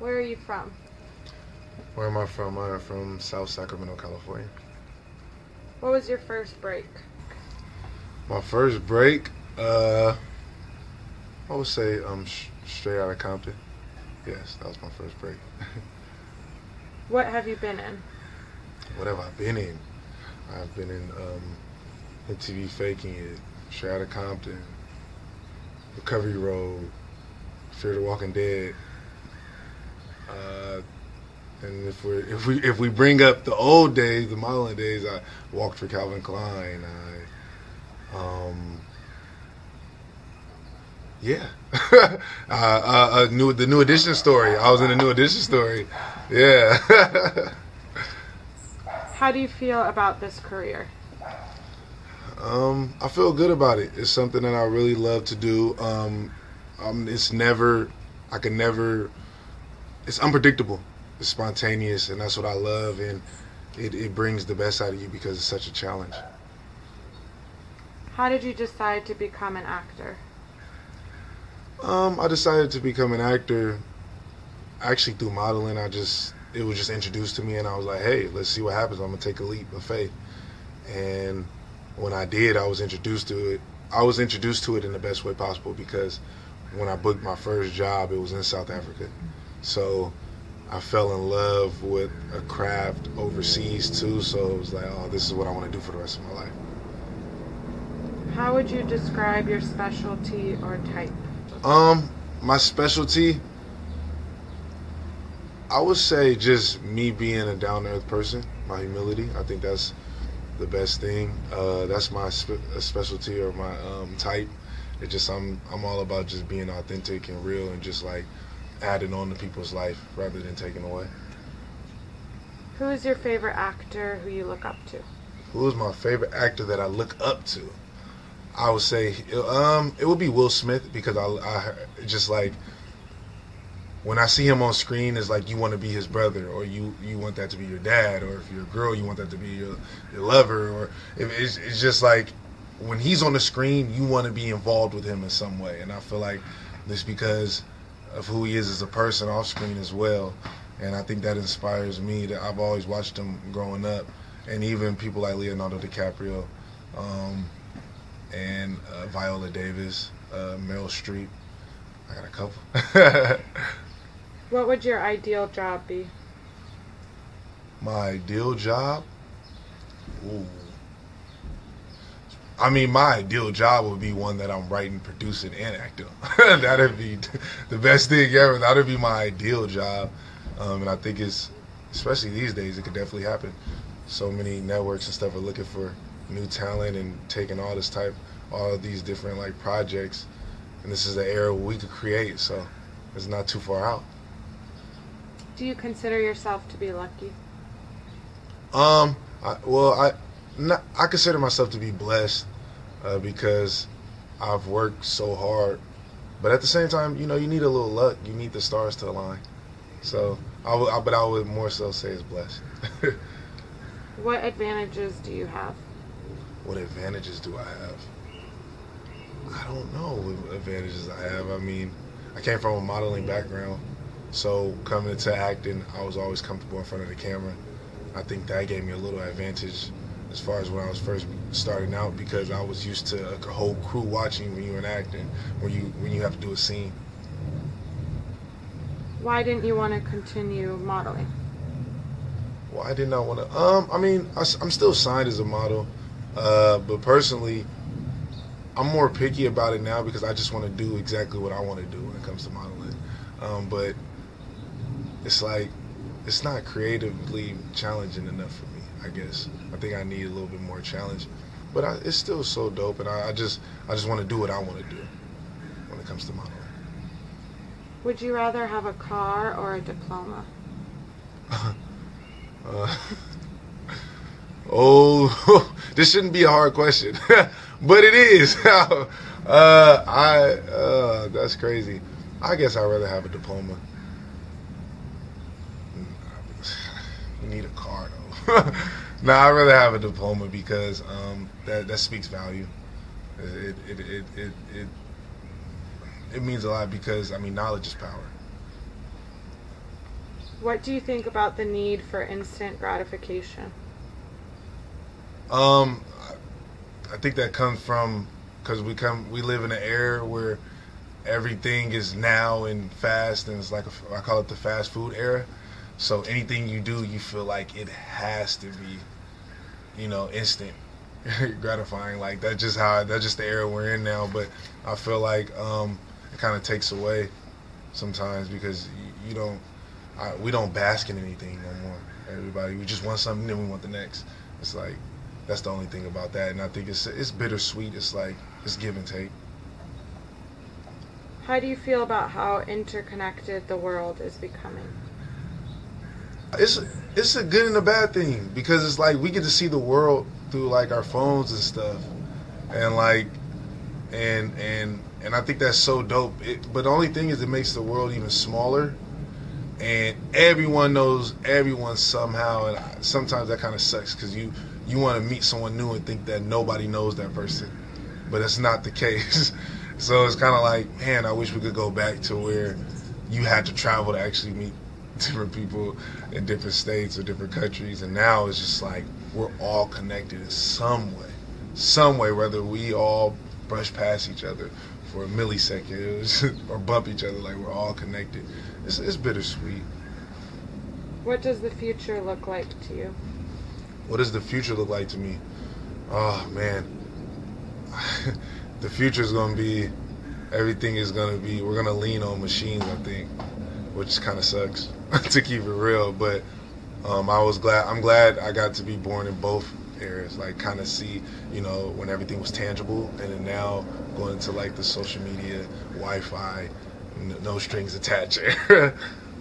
Where are you from? Where am I from? I'm from South Sacramento, California. What was your first break? My first break, I would say Straight Outta Compton. Yes, that was my first break. What have you been in? What have I been in? I've been in MTV Faking It, Straight Outta Compton, Recovery Road, Fear the Walking Dead. And if we bring up the old days, the modeling days, I walked for Calvin Klein. The New Edition story. I was in the New Edition story. Yeah. How do you feel about this career? I feel good about it. It's something that I really love to do. It's unpredictable. It's spontaneous, and that's what I love, and it brings the best out of you because it's such a challenge. How did you decide to become an actor? I decided to become an actor actually through modeling. It was just introduced to me, and I was like, hey, let's see what happens. I'm going to take a leap of faith. And when I did, I was introduced to it. I was introduced to it in the best way possible because when I booked my first job, it was in South Africa. So I fell in love with a craft overseas too, so it was like, oh, this is what I want to do for the rest of my life. How would you describe your specialty or type? My specialty, I would say just me being a down-to-earth person, my humility. I think that's the best thing. That's my specialty or my type. It's just I'm all about just being authentic and real and just like adding on to people's life rather than taking away. Who is your favorite actor who you look up to? Who is my favorite actor that I look up to? I would say it would be Will Smith because I just like when I see him on screen, it's like you want to be his brother, or you want that to be your dad, or if you're a girl, you want that to be your lover, or if it's just like when he's on the screen, you want to be involved with him in some way. And I feel like this because of who he is as a person off screen as well. And I think that inspires me. That I've always watched him growing up, and even people like Leonardo DiCaprio, and Viola Davis, Meryl Streep. I got a couple. What would your ideal job be? My ideal job? Ooh. I mean, my ideal job would be one that I'm writing, producing, and acting on. That'd be the best thing ever. That'd be my ideal job. And I think especially these days, it could definitely happen. So many networks and stuff are looking for new talent and taking all of these different like projects. And this is the era where we could create, so it's not too far out. Do you consider yourself to be lucky? I consider myself to be blessed because I've worked so hard. But at the same time, you need a little luck. You need the stars to align. So, I would more so say it's blessed. What advantages do you have? What advantages do I have? I don't know what advantages I have. I mean, I came from a modeling background, so coming into acting, I was always comfortable in front of the camera. I think that gave me a little advantage as far as when I was first starting out because I was used to a whole crew watching when you were in acting, when you have to do a scene. Why didn't you want to continue modeling? Why didn't I want to? I mean, I'm still signed as a model, but personally, I'm more picky about it now because I just want to do exactly what I want to do when it comes to modeling. But it's like, it's not creatively challenging enough for me, I guess. I think I need a little bit more challenge. But it's still so dope, and I just want to do what I want to do when it comes to modeling. Would you rather have a car or a diploma? This shouldn't be a hard question, but it is. That's crazy. I guess I'd rather have a diploma. You need a car though. No, I'd rather have a diploma because that speaks value. It means a lot because I mean knowledge is power. What do you think about the need for instant gratification? I think that comes from because we live in an era where everything is now and fast, and it's like I call it the fast food era. So anything you do, you feel like it has to be, instant gratifying. Like that's just the era we're in now. But I feel like it kind of takes away sometimes because we don't bask in anything no more. Everybody, we just want something, then we want the next. It's like that's the only thing about that, and I think it's bittersweet. It's like it's give and take. How do you feel about how interconnected the world is becoming? It's a good and a bad thing because it's like we get to see the world through like our phones and stuff, and like and I think that's so dope. But the only thing is it makes the world even smaller, and everyone knows everyone somehow, and sometimes that kind of sucks because you want to meet someone new and think that nobody knows that person, but it's not the case. So it's kind of like, man, I wish we could go back to where you had to travel to actually meet different people in different states or different countries, and now it's just like we're all connected in some way, whether we all brush past each other for a millisecond or bump each other, like we're all connected. It's bittersweet. What does the future look like to you? What does the future look like to me? Oh man. The future is going to be, everything is going to be, we're going to lean on machines, I think, which kind of sucks to keep it real. But I'm glad I got to be born in both eras, like kind of see, when everything was tangible, and then now going to like the social media, Wi-Fi, no strings attached era.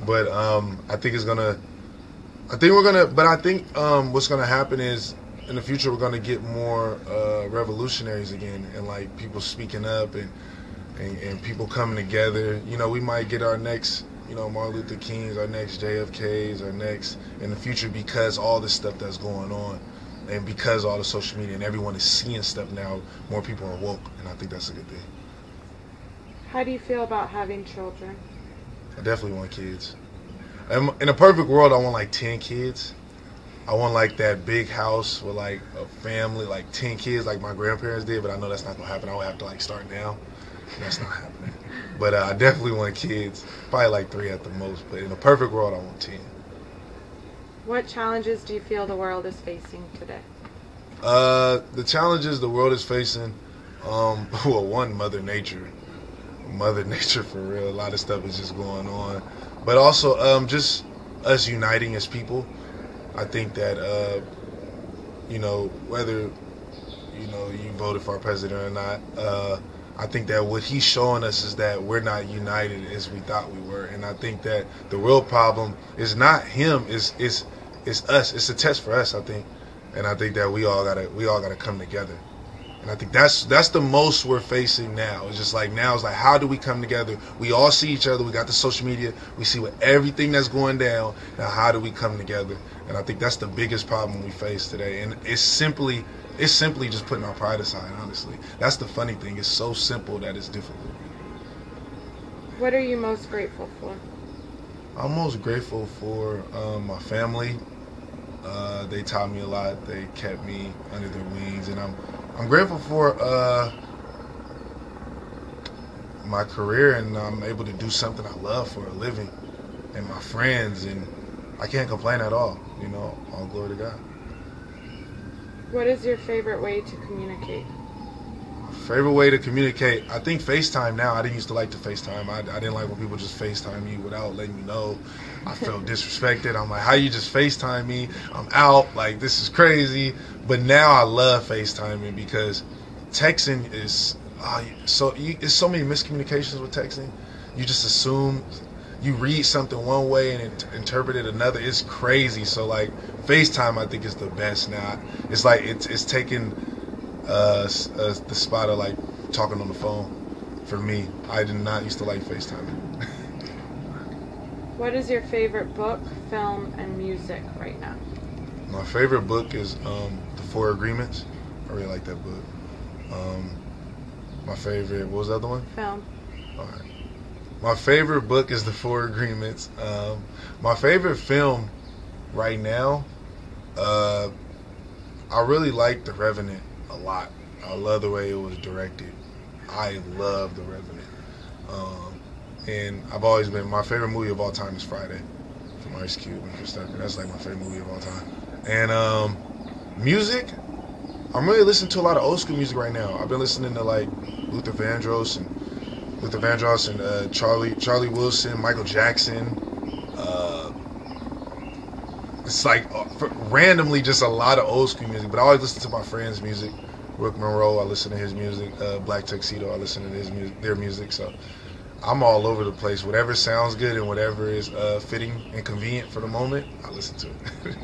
But I think what's going to happen is, in the future, we're going to get more revolutionaries again, and like people speaking up and people coming together. We might get our next, Martin Luther Kings, our next JFKs, our next in the future, because all this stuff that's going on, and because all the social media and everyone is seeing stuff now, more people are woke, and I think that's a good thing. How do you feel about having children? I definitely want kids. In a perfect world, I want like 10 kids. I want like that big house with like a family, like 10 kids like my grandparents did, but I know that's not going to happen. I would have to like start now. That's not happening. But I definitely want kids, probably like 3 at the most, but in a perfect world, I want 10. What challenges do you feel the world is facing today? The challenges the world is facing, one, Mother Nature. Mother Nature for real. A lot of stuff is just going on. But also just us uniting as people. I think that, whether, you voted for our president or not, I think that what he's showing us is that we're not united as we thought we were. And I think that the real problem is not him, it's us. It's a test for us, I think. And I think that we all gotta come together. And I think that's the most we're facing now. It's just like now it's like, how do we come together? We all see each other. We got the social media. We see everything that's going down. Now how do we come together? And I think that's the biggest problem we face today. And it's simply just putting our pride aside, honestly. That's the funny thing. It's so simple that it's difficult. What are you most grateful for? I'm most grateful for my family. They taught me a lot. They kept me under their wings, and I'm grateful for my career, and I'm able to do something I love for a living, and my friends, and I can't complain at all. All glory to God. What is your favorite way to communicate? Favorite way to communicate? I think FaceTime now. I didn't used to like to FaceTime. I didn't like when people just FaceTime you without letting you know. I felt disrespected. I'm like, how you just FaceTime me? I'm out. Like, this is crazy. But now I love FaceTiming because texting is it's so many miscommunications with texting. You just assume you read something one way and interpret it another. It's crazy. So like FaceTime, I think is the best now. It's like it's taken the spot of like talking on the phone for me. I did not used to like FaceTiming. What is your favorite book, film, and music right now? My favorite book is The 4 Agreements. I really like that book. My favorite, what was the other one? Film. All right. My favorite book is The Four Agreements. My favorite film right now, I really like The Revenant a lot. I love the way it was directed. I love The Revenant. And I've always been, my favorite movie of all time is Friday from Ice Cube and Chris Tucker. That's like my favorite movie of all time. And music, I'm really listening to a lot of old school music right now. I've been listening to like Luther Vandross and Charlie Wilson, Michael Jackson. It's like randomly just a lot of old school music, but I always listen to my friends' music. Rook Monroe, I listen to his music. Black Tuxedo, I listen to their music. So I'm all over the place. Whatever sounds good and whatever is fitting and convenient for the moment, I listen to it.